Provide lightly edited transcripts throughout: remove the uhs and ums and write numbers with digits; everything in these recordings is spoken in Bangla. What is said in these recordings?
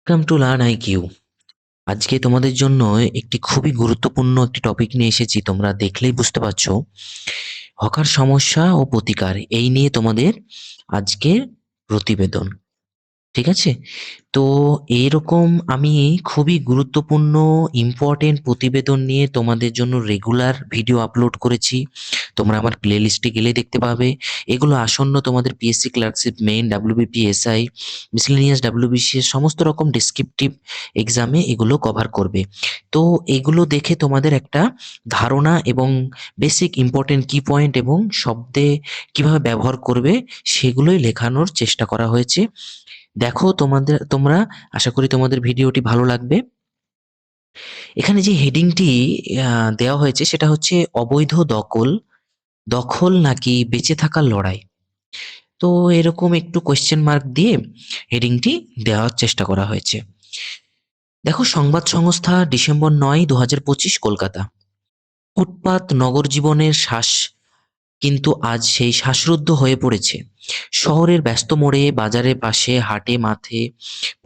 Welcome to learn IQ. আজকে তোমাদের জন্য একটি খুবই গুরুত্বপূর্ণ একটি টপিক নিয়ে এসেছি। তোমরা দেখলেই বুঝতে পারছো, হকার সমস্যা ও প্রতিকার এই নিয়ে তোমাদের আজকের প্রতিবেদন। ঠিক আছে? তো এরকম আমি খুবই গুরুত্বপূর্ণ ইম্পর্টেন্ট প্রতিবেদন নিয়ে তোমাদের জন্য রেগুলার ভিডিও আপলোড করেছি। তোমরা আমার প্লে লিস্টে গেলে দেখতে পাবে। এগুলো আসন্ন তোমাদের PSC clerkship, main, WBP, SI, miscellaneous, WBCS সমস্ত রকম ডেসক্রিপটিভ এক্সামে এগুলো কভার করবে। তো এগুলো দেখে তোমাদের একটা ধারণা এবং বেসিক ইম্পর্টেন্ট কি পয়েন্ট এবং শব্দে কিভাবে ব্যবহার করবে সেগুলোই লেখানোর চেষ্টা করা হয়েছে। দেখো, তোমরা আশা করি তোমাদের ভিডিওটি ভালো লাগবে। এখানে যে হেডিংটি দেওয়া হয়েছে সেটা হচ্ছে অবৈধ দখল, দখল নাকি বেঁচে থাকার লড়াই। তো এরকম একটু কোয়েশ্চেন মার্ক দিয়ে হেডিংটি দেওয়ার চেষ্টা করা হয়েছে। দেখো, সংবাদ সংস্থা ডিসেম্বর 9, 2025, কলকাতা। ফুটপাত নগর জীবনের শ্বাস, কিন্তু আজ সেই শ্বাসরুদ্ধ হয়ে পড়েছে। শহরের ব্যস্ত মোড়ে, বাজারের পাশে, হাটে, মাঠে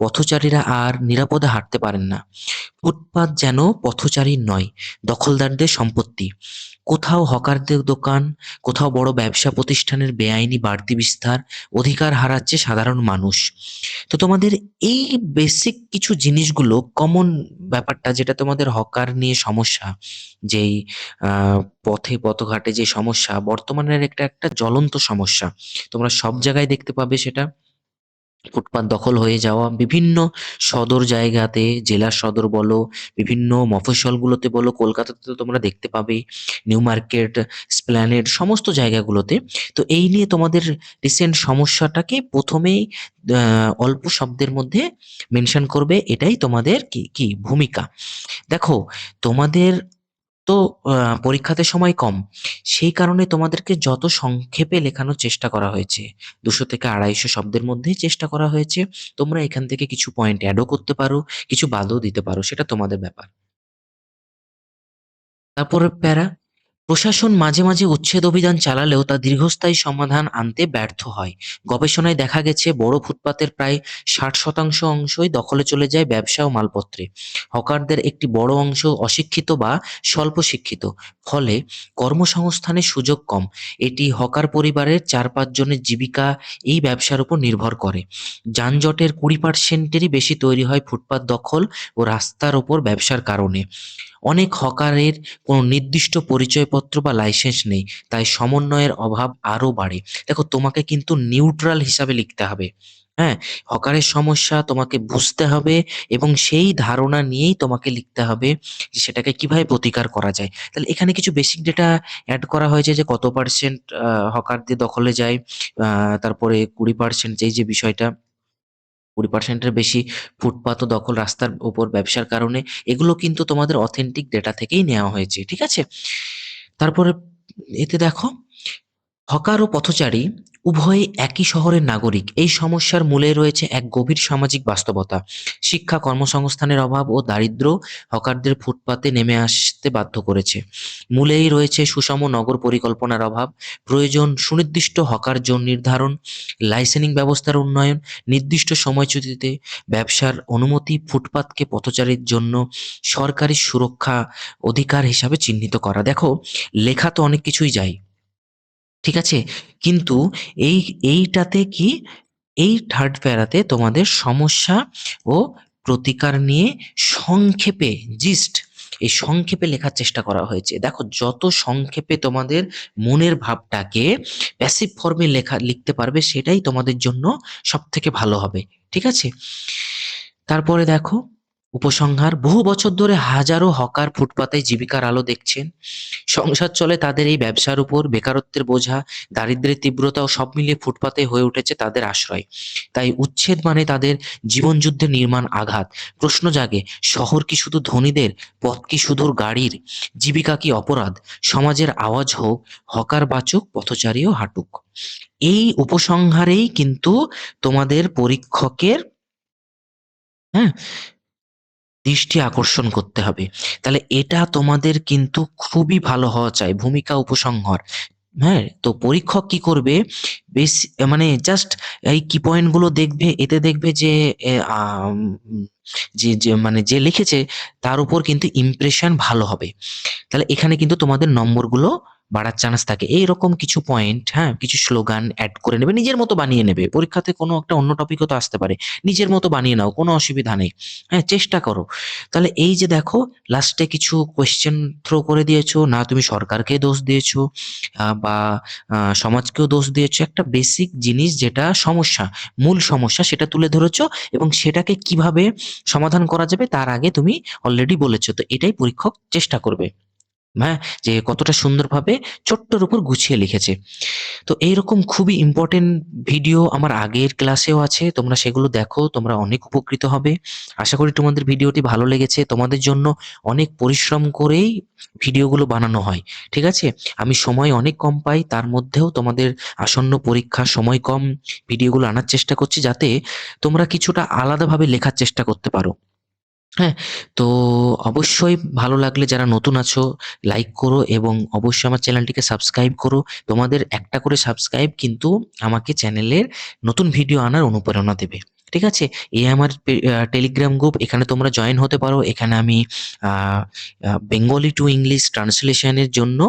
পথচারীরা আর নিরাপদে হাঁটতে পারেন না। ফুটপাত যেন পথচারীর নয়, দখলদারদের সম্পত্তি। কোথাও হকারদের দোকান, কোথাও বড় ব্যবসা প্রতিষ্ঠানের বেআইনি বাড়তি বিস্তার, অধিকার হারাচ্ছে সাধারণ মানুষ। তো তোমাদের এই বেসিক কিছু জিনিসগুলো কমন ব্যাপারটা, যেটা তোমাদের হকার নিয়ে সমস্যা, যেই পথে পথঘাটে যে সমস্যা বর্তমানের একটা একটা জ্বলন্ত সমস্যা, তোমরা সব জায়গায় দেখতে পাবে সেটা। ফুটপাত দখল হয়ে যাওয়া বিভিন্ন সদর জায়গাতে, জেলার সদর বলো, বিভিন্ন মফস্বলগুলোতে বলো, কলকাতাতে তো তোমরা দেখতে পাবেই, নিউ মার্কেট, স্প্ল্যানেড সমস্ত জায়গাগুলোতে। তো এই নিয়ে তোমাদের রিসেন্ট সমস্যাটাকে প্রথমেই অল্প শব্দের মধ্যে মেনশন করবে, এটাই তোমাদের কি কি ভূমিকা। দেখো, তোমাদের তো পরীক্ষাতে সময় কম, সেই কারণে তোমাদেরকে যত সংক্ষেপে লেখানোর চেষ্টা করা হয়েছে, 200 থেকে 250 শব্দের মধ্যেই চেষ্টা করা হয়েছে। তোমরা এখান থেকে কিছু পয়েন্ট অ্যাডও করতে পারো, কিছু বাদও দিতে পারো, সেটা তোমাদের ব্যাপার। তারপরে প্যারা, প্রশাসন মাঝে মাঝে উচ্ছেদ অভিযান চালালেও তা দীর্ঘস্থায়ী সমাধান আনতে ব্যর্থ হয়। গবেষণায় দেখা গেছে, বড় ফুটপাতের প্রায় 60% অংশই দখলে চলে যায় ব্যবসা ও মালপত্রে। হকারদের একটি বড় অংশ অশিক্ষিত বা স্বল্প শিক্ষিত, ফলে কর্মসংস্থানের সুযোগ কম। এটি হকার পরিবারের 4-5 জনের জীবিকা এই ব্যবসার উপর নির্ভর করে। যানজটের 20%-এরই বেশি তৈরি হয় ফুটপাত দখল ও রাস্তার ওপর ব্যবসার কারণে। অনেক হকারের কোনো নির্দিষ্ট পরিচয়পত্র বা লাইসেন্স নেই, তাই সমন্বয়ের অভাব আরো বাড়ে। দেখো, তোমাকে কিন্তু নিউট্রাল হিসাবে লিখতে হবে। হ্যাঁ, হকারের সমস্যা তোমাকে বুঝতে হবে এবং সেই ধারণা নিয়েই তোমাকে লিখতে হবে যে সেটাকে কিভাবে প্রতিকার করা যায়। তাহলে এখানে কিছু বেসিক ডেটা অ্যাড করা হয়েছে, যে কত পার্সেন্ট হকারদের দখলে যায়, তারপরে 20% যেই যে বিষয়টা, 20%-এর বেশি ফুটপাত ও দখল রাস্তার উপর ব্যবসার কারণে। এগুলো কিন্তু তোমাদের অথেন্টিক ডেটা থেকেই নেওয়া হয়েছে, ঠিক আছে? তারপরে এতে দেখো, হকার ও পথচারী উভয়ই একই শহরের নাগরিক। এই সমস্যার মূলে রয়েছে এক গভীর সামাজিক বাস্তবতা। শিক্ষা, কর্মসংস্থানের অভাব ও দারিদ্র্য হকারদের ফুটপাতে নেমে আসতে বাধ্য করেছে। মূলেই রয়েছে সুষম নগর পরিকল্পনার অভাব, প্রয়োজন সুনির্দিষ্ট হকার জোন নির্ধারণ, লাইসেন্সিং ব্যবস্থার উন্নয়ন, নির্দিষ্ট সময়সূচিতে ব্যবসার অনুমতি, ফুটপাতকে পথচারীর জন্য সরকারি সুরক্ষা অধিকার হিসাবে চিহ্নিত করা। দেখো, লেখা তো অনেক কিছুই যায়, ঠিক আছে, কিন্তু এই এইটাতে কি, এই থার্ড প্যারাতে তোমাদের সমস্যা ও প্রতিকার নিয়ে সংক্ষেপে, জিস্ট, এই সংক্ষেপে লেখার চেষ্টা করা হয়েছে। দেখো, যত সংক্ষেপে তোমাদের মনের ভাবটাকে প্যাসিভ ফর্মে লিখতে পারবে, সেটাই তোমাদের জন্য সব থেকে ভালো হবে, ঠিক আছে? তারপরে দেখো, উপসংহার, বহু বছর ধরে হাজারো হকার ফুটপাতে জীবিকার আলো দেখছেন। সংসার চলে তাদের এই ব্যবসার উপর। বেকারত্বের বোঝা, দারিদ্র্যের তীব্রতা ও সব মিলিয়ে ফুটপাতে হয়ে উঠেছে তাদের আশ্রয়। তাই উচ্ছেদ মানে তাদের জীবনযুদ্ধে নির্মাণ আঘাত। প্রশ্ন জাগে, শহর কি শুধু ধনীদের, পথ কি শুধু গাড়ির, জীবিকা কি অপরাধ? সমাজের আওয়াজ হোক, হকার বাচক, পথচারীও হাঁটুক। এই উপসংহারেই কিন্তু তোমাদের পরীক্ষকের, হ্যাঁ, দৃষ্টি আকর্ষণ করতে হবে। তাহলে এটা তোমাদের কিন্তু খুবই ভালো হওয়া চাই, ভূমিকা উপসংহার। হ্যাঁ, তো পরীক্ষক কি করবে, বেশ মানে জাস্ট এই কি পয়েন্ট গুলো দেখবে, এতে দেখবে যে এ, মানে যে লিখেছে তার উপর কিন্তু ইমপ্রেশন ভালো হবে। তাহলে এখানে কিন্তু তোমাদের নম্বরগুলো বাড়ার চান্স থাকে। এইরকম কিছু পয়েন্ট, হ্যাঁ, কিছু স্লোগান এড করে নেবে, নিজের মতো বানিয়ে নেবে। পরীক্ষাতে কোনো একটা অন্য টপিকও তো আসতে পারে। নিজের মতো বানিয়ে নাও, কোনো অসুবিধা নেই। হ্যাঁ, চেষ্টা করো। তাহলে এই যে দেখো লাস্টে কিছু কোয়েশ্চেন থ্রো করে দিয়েছো, না তুমি সরকারকে দোষ দিয়েছো বা সমাজকেও দোষ দিয়েছো। একটা বেসিক জিনিস যেটা সমস্যা, মূল সমস্যা সেটা তুলে ধরেছো এবং সেটাকে কিভাবে সমাধান করা যাবে তার আগে তুমি অলরেডি বলেছো। তো এটাই পরীক্ষক চেষ্টা করবে। হ্যাঁ, যে কতটা সুন্দরভাবে ছোট্টর উপর গুছিয়ে লিখেছে। তো এইরকম খুবই ইম্পর্টেন্ট ভিডিও আমার আগের ক্লাসেও আছে, তোমরা সেগুলো দেখো, তোমরা অনেক উপকৃত হবে। আশা করি তোমাদের ভিডিওটি ভালো লেগেছে। তোমাদের জন্য অনেক পরিশ্রম করেই ভিডিওগুলো বানানো হয়, ঠিক আছে? আমি সময় অনেক কম পাই, তার মধ্যেও তোমাদের আসন্ন পরীক্ষা, সময় কম, ভিডিওগুলো আনার চেষ্টা করছি যাতে তোমরা কিছুটা আলাদাভাবে লেখার চেষ্টা করতে পারো। হ্যাঁ, তো অবশ্যই ভালো লাগলে যারা নতুন আছো লাইক করো এবং অবশ্যই আমার চ্যানেলটিকে সাবস্ক্রাইব করো। তোমাদের একটা করে সাবস্ক্রাইব কিন্তু আমাকে চ্যানেলের নতুন ভিডিও আনার অনুপ্রেরণা দেবে। ঠিক আছে? এই আমার টেলিগ্রাম গ্রুপ, এখানে তোমরা জয়েন হতে পারো। এখানে আমি বেঙ্গলি টু ইংলিশ ট্রান্সলেশনের জন্য,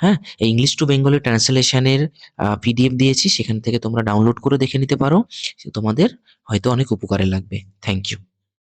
হ্যাঁ, এই ইংলিশ টু বেঙ্গলি ট্রান্সলেশনের পিডিএফ দিয়েছি, সেখান থেকে তোমরা ডাউনলোড করে দেখে নিতে পারো। তোমাদের হয়তো অনেক উপকারে লাগবে। Thank you.